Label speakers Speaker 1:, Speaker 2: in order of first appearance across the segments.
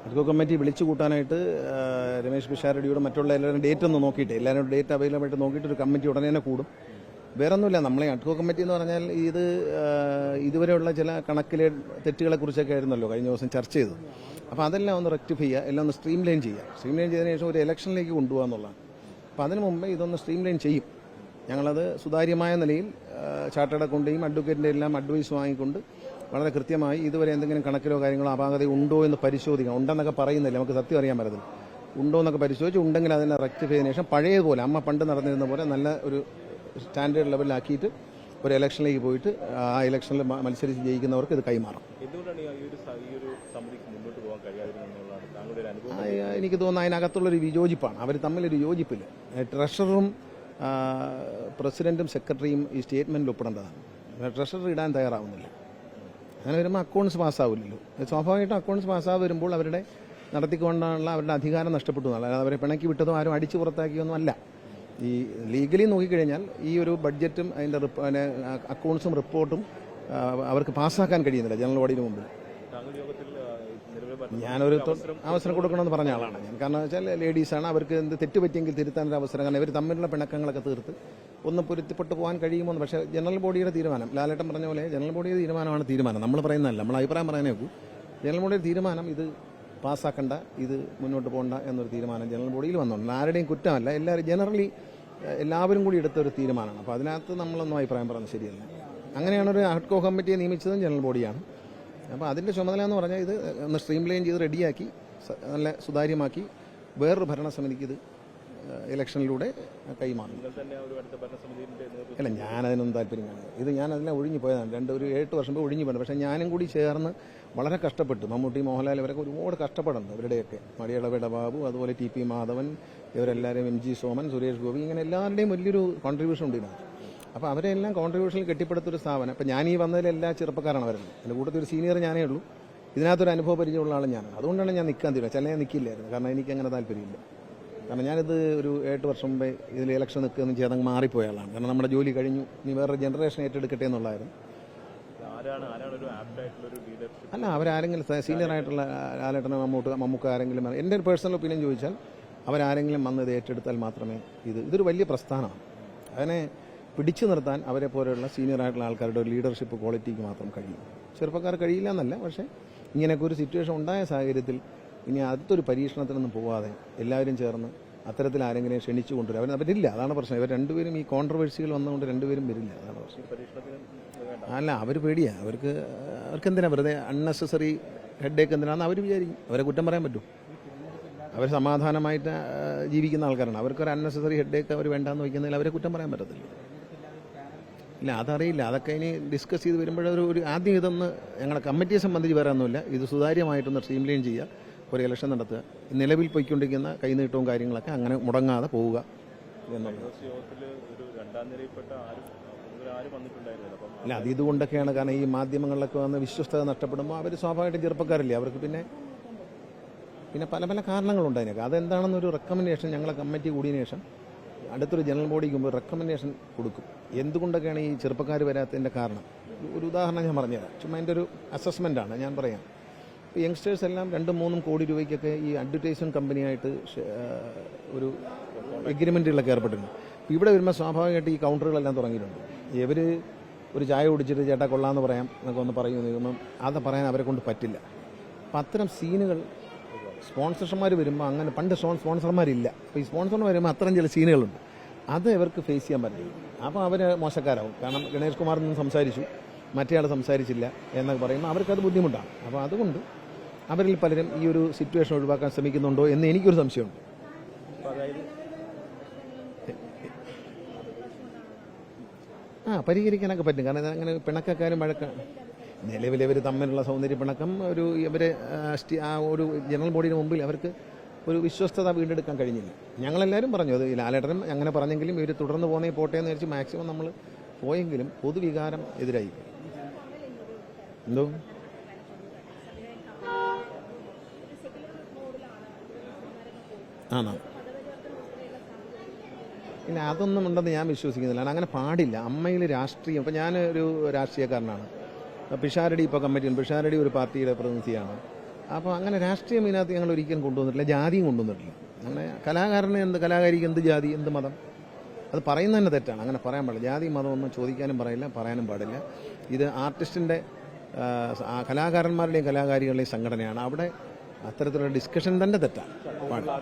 Speaker 1: അഡ്കോ committee വിളിച്ചു കൂട്ടാനായിട്ട് രമേശ് പിഷാരടിയോട് മറ്റുള്ള എല്ലാവരും ഡേറ്റ് ഒന്ന് നോക്കിയിട്ട് എല്ലാവരും ഡേറ്റ് അവൈലബിൾ ആയിട്ട് നോക്കിയിട്ട് ഒരു കമ്മിറ്റി ഉടനെ തന്നെ കൂടും. വേറെ ഒന്നുമില്ല, നമ്മളെ അഡ്കോ കമ്മിറ്റി എന്ന് പറഞ്ഞാൽ ഇത് ഇതുവരെയുള്ള ചില കണക്കിലെ തെറ്റുകളെ കുറിച്ചൊക്കെ ആയിരുന്നല്ലോ കഴിഞ്ഞ ദിവസം ചർച്ച ചെയ്തത്. അപ്പോൾ അതെല്ലാം ഒന്ന് റെക്ടിഫൈ ചെയ്യുക, എല്ലാം ഒന്ന് സ്ട്രീം ലൈൻ ചെയ്യുക. സ്ട്രീം ലൈൻ ചെയ്തതിനു ശേഷം ഒരു ഇലക്ഷനിലേക്ക് കൊണ്ടുപോകുക എന്നുള്ളതാണ്. അപ്പോൾ അതിന് മുമ്പ് ഇതൊന്ന് സ്ട്രീം ലൈൻ ചെയ്യും. ഞങ്ങളത് സുതാര്യമായ നിലയിൽ ചാർട്ടേഡ് അക്കൗണ്ടിൻ്റെയും അഡ്വക്കേറ്റിൻ്റെ എല്ലാം അഡ്വൈസ് വാങ്ങിക്കൊണ്ട് വളരെ കൃത്യമായി ഇതുവരെ എന്തെങ്കിലും കണക്കിലോ കാര്യങ്ങളോ അപാകത ഉണ്ടോ എന്ന് പരിശോധിക്കണം. ഉണ്ടെന്നൊക്കെ പറയുന്നില്ല, നമുക്ക് സത്യം അറിയാൻ പറ്റത്തില്ല. ഉണ്ടോ എന്നൊക്കെ പരിശോധിച്ച് ഉണ്ടെങ്കിൽ അതിനെ റെക്ടിഫൈ ചെയ്തതിനു ശേഷം പഴയതുപോലെ അമ്മ പണ്ട് നടന്നിരുന്ന പോലെ നല്ല ഒരു സ്റ്റാൻഡേർഡ് ലെവലിലാക്കിയിട്ട് ഒരു ഇലക്ഷനിലേക്ക് പോയിട്ട് ആ ഇലക്ഷനിൽ മത്സരിച്ച് ജയിക്കുന്നവർക്ക് ഇത് കൈമാറും. എനിക്ക് തോന്നുന്നു അതിനകത്തുള്ളൊരു വിയോജിപ്പാണ്. അവർ തമ്മിലൊരു യോജിപ്പില്ല. ട്രഷററും പ്രസിഡന്റും സെക്രട്ടറിയും ഈ സ്റ്റേറ്റ്മെന്റിൽ ഒപ്പിടേണ്ടതാണ്. ട്രഷറർ ഇടാൻ തയ്യാറാവുന്നില്ല. അങ്ങനെ വരുമ്പോൾ അക്കൗണ്ട്സ് പാസ്സാവില്ലല്ലോ. സ്വാഭാവികമായിട്ടും അക്കൗണ്ട്സ് പാസ്സാവ് വരുമ്പോൾ അവരുടെ നടത്തിക്കൊണ്ടാനുള്ള അവരുടെ അധികാരം നഷ്ടപ്പെട്ടു എന്നുള്ളത്. അവരെ പിണക്കി വിട്ടതും ആരും അടിച്ചു പുറത്താക്കിയൊന്നും അല്ല. ഈ ലീഗലി നോക്കിക്കഴിഞ്ഞാൽ ഈ ഒരു ബഡ്ജറ്റും അതിൻ്റെ അക്കൗണ്ട്സും റിപ്പോർട്ടും അവർക്ക് പാസ്സാക്കാൻ കഴിയുന്നില്ല ജനറൽ ബോഡിയുടെ മുമ്പിൽ. ഞാനൊരു അവസരം കൊടുക്കണമെന്ന് പറഞ്ഞ ആളാണ് ഞാൻ. കാരണം വെച്ചാൽ ലേഡീസാണ്, അവർക്ക് എന്ത് തെറ്റുപറ്റിയെങ്കിൽ തിരുത്താനൊരു അവസരം. കാരണം ഇവർ തമ്മിലുള്ള പിണക്കങ്ങളൊക്കെ തീർത്ത് ഒന്ന് പൊരുത്തപ്പെട്ട് പോകാൻ കഴിയുമോ. പക്ഷേ ജനറൽ ബോഡിയുടെ തീരുമാനം, ലാലേട്ടൻ പറഞ്ഞ പോലെ ജനറൽ ബോഡിയുടെ തീരുമാനമാണ് തീരുമാനം. നമ്മൾ പറയുന്നതല്ല, നമ്മൾ അഭിപ്രായം പറയാനേ ഒക്കൂ. ജനറൽ ബോഡിയുടെ തീരുമാനം ഇത് പാസ്സാക്കണ്ട, ഇത് മുന്നോട്ട് പോകണ്ട എന്നൊരു തീരുമാനം ജനറൽ ബോഡിയിൽ വന്നോണ്ട് ആരുടെയും കുറ്റമല്ല, എല്ലാവരും എല്ലാവരും കൂടി എടുത്തൊരു തീരുമാനമാണ്. അപ്പോൾ അതിനകത്ത് നമ്മളൊന്നും അഭിപ്രായം പറയുന്നത് ശരിയല്ല. അങ്ങനെയാണ് ഒരു അഡ്കോ കമ്മിറ്റിയെ നിയമിച്ചതും ജനറൽ ബോഡിയാണ്. അപ്പോൾ അതിൻ്റെ ചുമതല എന്ന് പറഞ്ഞാൽ ഇത് ഒന്ന് സ്ട്രീം ലൈൻ ചെയ്ത് റെഡിയാക്കി നല്ല സുതാര്യമാക്കി വേറൊരു ഭരണസമിതിക്ക് ഇത് ഇലക്ഷനിലൂടെ കൈമാറും. അല്ല, ഞാനതിനൊന്നും താല്പര്യം കാണില്ല. ഇത് ഞാൻ അതിനെ ഒഴിഞ്ഞു പോയതാണ്. ഒരു 7 വർഷം മുമ്പ് ഒഴിഞ്ഞു പോയത്. പക്ഷേ ഞാനും കൂടി ചേർന്ന് വളരെ കഷ്ടപ്പെട്ടു. മമ്മൂട്ടി, മോഹൻലാൽ ഇവരൊക്കെ ഒരുപാട് കഷ്ടപ്പെടുന്നുണ്ട്. ഇവരുടെയൊക്കെ മടിയളവിട ബാബു, അതുപോലെ TP മാധവൻ, ഇവരെല്ലാവരും MG സോമൻ, സുരേഷ് ഗോപി, ഇങ്ങനെ എല്ലാവരുടെയും വലിയൊരു കോൺട്രിബ്യൂഷൻ ഉണ്ട് ഇതിനകത്ത്. അപ്പോൾ അവരെല്ലാം കോൺട്രിബ്യൂഷനിൽ കെട്ടിപ്പടുത്തൊരു സ്ഥാപനം. അപ്പോൾ ഞാൻ ഈ വന്നതിൽ എല്ലാ ചെറുപ്പക്കാരാണ് വരുന്നത്. എൻ്റെ കൂട്ടത്തിൽ ഒരു സീനിയർ ഞാനേ ഉള്ളൂ. ഇതിനകത്തൊരു അനുഭവ പരിചയമുള്ള ആൾ ഞാനാണ്. അതുകൊണ്ടാണ് ഞാൻ നിൽക്കാൻ തീരുമാനം. ചില ഞാൻ നിൽക്കില്ലായിരുന്നു, കാരണം എനിക്ക് അങ്ങനെ താല്പര്യമില്ല. കാരണം ഞാനിത് ഒരു 8 വർഷം മുമ്പേ ഇതിൽ ഇലക്ഷൻ നിൽക്കുകയെന്ന് ചെയ്ത് അങ്ങ് മാറിപ്പോയ ആളാണ്. കാരണം നമ്മുടെ ജോലി കഴിഞ്ഞു, ഇനി വേറൊരു ജനറേഷൻ ഏറ്റെടുക്കട്ടെ എന്നുള്ളതായിരുന്നു. അല്ല, അവരാരെങ്കിലും സീനിയർ ആയിട്ടുള്ള ലാലേട്ടനോ മമ്മൂക്ക ആരെങ്കിലും, എൻ്റെ ഒരു പേഴ്സണൽ ഒപ്പീനിയൻ ചോദിച്ചാൽ അവരാരെങ്കിലും വന്ന് ഇത് ഏറ്റെടുത്താൽ മാത്രമേ ഇതൊരു വലിയ പ്രസ്ഥാനമാണ്. അതിനെ പിടിച്ചു നിർത്താൻ അവരെ പോലെയുള്ള സീനിയർ ആയിട്ടുള്ള ആൾക്കാരുടെ ഒരു ലീഡർഷിപ്പ് ക്വാളിറ്റിക്ക് മാത്രം കഴിയും. ചെറുപ്പക്കാർ കഴിയില്ല എന്നല്ല, പക്ഷേ ഇങ്ങനെയൊക്കെ ഒരു സിറ്റുവേഷൻ ഉണ്ടായ സാഹചര്യത്തിൽ ഇനി അടുത്തൊരു പരീക്ഷണത്തിനൊന്നും പോവാതെ എല്ലാവരും ചേർന്ന് അത്തരത്തിൽ ആരെങ്കിലും ക്ഷണിച്ചു കൊണ്ടുവരും. അവരില്ല, അതാണ് പ്രശ്നം. ഇവർ രണ്ടുപേരും ഈ കോൺട്രവേഴ്സികൾ വന്നുകൊണ്ട് രണ്ടുപേരും വരില്ല, അതാണ് പ്രശ്നം. അല്ല, അവർ പേടിയാണ്. അവർക്ക് എന്തിനാ വെറുതെ അൺനെസസറി ഹെഡേക്ക് എന്തിനാണെന്ന് അവർ വിചാരിക്കും. അവരെ കുറ്റം പറയാൻ പറ്റും. അവർ സമാധാനമായിട്ട് ജീവിക്കുന്ന ആൾക്കാരാണ്. അവർക്കൊരു അൺനെസസറി ഹെഡേക്ക് അവർ വേണ്ടാന്ന് വയ്ക്കുന്നതിൽ അവരെ കുറ്റം പറയാൻ പറ്റത്തില്ല. ഇല്ല, അതറിയില്ല. അതൊക്കെ ഇനി ഡിസ്കസ് ചെയ്ത് വരുമ്പോഴൊരു ആദ്യം ഇതൊന്ന് ഞങ്ങളുടെ കമ്മിറ്റിയെ സംബന്ധിച്ച് വേറെ ഒന്നുമില്ല. ഇത് സുതാര്യമായിട്ടൊന്ന് സ്ട്രീം ലൈൻ ചെയ്യുക, ഒരു ഇലക്ഷൻ നടത്തുക, നിലവിൽ പോയിക്കൊണ്ടിരിക്കുന്ന കൈനീട്ടവും കാര്യങ്ങളൊക്കെ അങ്ങനെ മുടങ്ങാതെ പോവുക എന്നുള്ളത്. അല്ല, ഇതുകൊണ്ടൊക്കെയാണ്. കാരണം ഈ മാധ്യമങ്ങളിലൊക്കെ വന്ന് വിശ്വസ്തത നഷ്ടപ്പെടുമ്പോൾ അവർ സ്വാഭാവികമായിട്ടും ചെറുപ്പക്കാരില്ലേ, അവർക്ക് പിന്നെ പല പല കാരണങ്ങളുണ്ട് അതിനൊക്കെ. അതെന്താണെന്നൊരു റെക്കമെൻഡേഷൻ ഞങ്ങളെ കമ്മിറ്റി കൂടിയതിനു ശേഷം അടുത്തൊരു ജനറൽ ബോഡിക്ക് മുമ്പ് റെക്കമെൻഡേഷൻ കൊടുക്കും. എന്തുകൊണ്ടൊക്കെയാണ് ഈ ചെറുപ്പക്കാർ വരാത്തതിൻ്റെ കാരണം. ഒരു ഉദാഹരണം ഞാൻ പറഞ്ഞുതരാം. ചുമ്മാ എൻ്റെ ഒരു അസസ്മെൻ്റാണ് ഞാൻ പറയാം. ഇപ്പോൾ യങ്സ്റ്റേഴ്സ് എല്ലാം 2-3 കോടി രൂപയ്ക്കൊക്കെ ഈ അഡ്വർടൈസ്മെൻറ്റ് കമ്പനിയായിട്ട് ഒരു എഗ്രിമെൻറ്റുകളൊക്കെ ഏർപ്പെട്ടിട്ടുണ്ട്. ഇപ്പോൾ ഇവിടെ വരുമ്പോൾ സ്വാഭാവികമായിട്ട് ഈ കൗണ്ടറുകളെല്ലാം തുടങ്ങിയിട്ടുണ്ട്. ഇവർ ഒരു ചായ കുടിച്ചിട്ട് ചേട്ടാ കൊള്ളാമെന്ന് പറയാം എന്നൊക്കെ ഒന്ന് പറയുമ്പോൾ അത് പറയാൻ അവരെ കൊണ്ട് പറ്റില്ല. അപ്പം അത്തരം സീനുകൾ സ്പോൺസർമാർ വരുമ്പോൾ അങ്ങനെ പണ്ട് സ്പോൺസർമാരില്ല. അപ്പോൾ ഈ സ്പോൺസർമാർ വരുമ്പോൾ അത്തരം ചില സീനുകളുണ്ട്. അത് ഇവർക്ക് ഫേസ് ചെയ്യാൻ പറ്റില്ല. അപ്പോൾ അവർ മോശക്കാരാവും. കാരണം ഗണേഷ് കുമാർ നിന്ന് സംസാരിച്ചു, മറ്റേയാൾ സംസാരിച്ചില്ല എന്നൊക്കെ പറയുമ്പോൾ അവർക്കത് ബുദ്ധിമുട്ടാണ്. അപ്പോൾ അതുകൊണ്ട് അവരിൽ പലരും ഈ ഒരു സിറ്റുവേഷൻ ഒഴിവാക്കാൻ ശ്രമിക്കുന്നുണ്ടോ എന്ന് എനിക്കൊരു സംശയമുണ്ട്. പരിഹരിക്കാനൊക്കെ പറ്റും. കാരണം അങ്ങനെ പിണക്കക്കാരും നിലവിലിവർ തമ്മിലുള്ള സൗന്ദര്യ പിണക്കം ഇവരെ ഒരു ജനറൽ ബോഡിയുടെ മുമ്പിൽ അവർക്ക് ഒരു വിശ്വസ്തത വീണ്ടെടുക്കാൻ കഴിഞ്ഞില്ല. ഞങ്ങളെല്ലാവരും പറഞ്ഞു, അത് ലാലേട്ടനും അങ്ങനെ പറഞ്ഞെങ്കിലും ഇവർ തുടർന്ന് പോകുന്നേ പോട്ടെ എന്ന് വെച്ച് മാക്സിമം നമ്മൾ പോയെങ്കിലും പൊതുവികാരം എതിരായി. എന്തോ ആണോ? ഇല്ല, അതൊന്നും ഉണ്ടെന്ന് ഞാൻ വിശ്വസിക്കുന്നില്ല. അങ്ങനെ പാടില്ല. അമ്മയിൽ രാഷ്ട്രീയം. ഇപ്പം ഞാനൊരു രാഷ്ട്രീയക്കാരനാണ്. പിഷാരടി ഇപ്പോൾ കമ്മിറ്റിയാണ്. പിഷാരടി ഒരു പാർട്ടിയുടെ പ്രതിനിധിയാണ്. അപ്പോൾ അങ്ങനെ രാഷ്ട്രീയം ഇതിനകത്ത് ഞങ്ങൾ ഒരിക്കലും കൊണ്ടുവന്നിട്ടില്ല, ജാതിയും കൊണ്ടുവന്നിട്ടില്ല. അങ്ങനെ കലാകാരന് എന്ത്, കലാകാരിക്ക് എന്ത് ജാതി, എന്ത് മതം, അത് പറയുന്നത് തന്നെ തെറ്റാണ്. അങ്ങനെ പറയാൻ പാടില്ല. ജാതി മതമൊന്നും ചോദിക്കാനും പറയില്ല, പറയാനും പാടില്ല. ഇത് ആർട്ടിസ്റ്റിൻ്റെ കലാകാരന്മാരുടെയും കലാകാരികളുടെയും സംഘടനയാണ്. അവിടെ അത്തരത്തിലുള്ള ഡിസ്കഷൻ തന്നെ തെറ്റാണ്, പാടില്ല.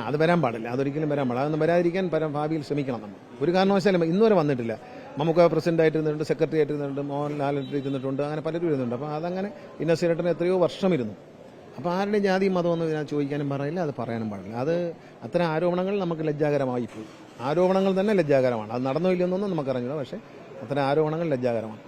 Speaker 1: അത് വരാൻ പാടില്ല, അതൊരിക്കലും വരാൻ പാടില്ല. അതൊന്നും വരാതിരിക്കാൻ ഭാവിയിൽ ശ്രമിക്കണം നമ്മൾ. ഒരു കാരണവശാലും ഇന്നുവരെ വന്നിട്ടില്ല. നമുക്ക് പ്രസിഡൻ്റായിട്ട് ഇരുന്നിട്ടുണ്ട്, സെക്രട്ടറി ആയിട്ട് ഇരുന്നിട്ടുണ്ട്, മോഹൻലാലിട്ട് ഇരുന്നിട്ടുണ്ട്, അങ്ങനെ പലരും ഇരുന്നുണ്ട്. അപ്പോൾ അതങ്ങനെ ഇന്നസെനേറ്ററിന് എത്രയോ വർഷം ഇരുന്നു. അപ്പോൾ ആരുടെയും ജാതി മതമൊന്നും ഞാൻ ചോദിക്കാനും പറയില്ല, അത് പറയാനും പാടില്ല. അത് അത്തരം ആരോപണങ്ങൾ നമുക്ക് ലജ്ജാകരമായി പോയി. ആരോപണങ്ങൾ തന്നെ ലജ്ജാകരമാണ്. അത് നടന്നോ ഇല്ലെന്നൊന്നും നമുക്കറിഞ്ഞില്ല, പക്ഷേ അത്തരം ആരോപണങ്ങൾ ലജ്ജാകരമാണ്.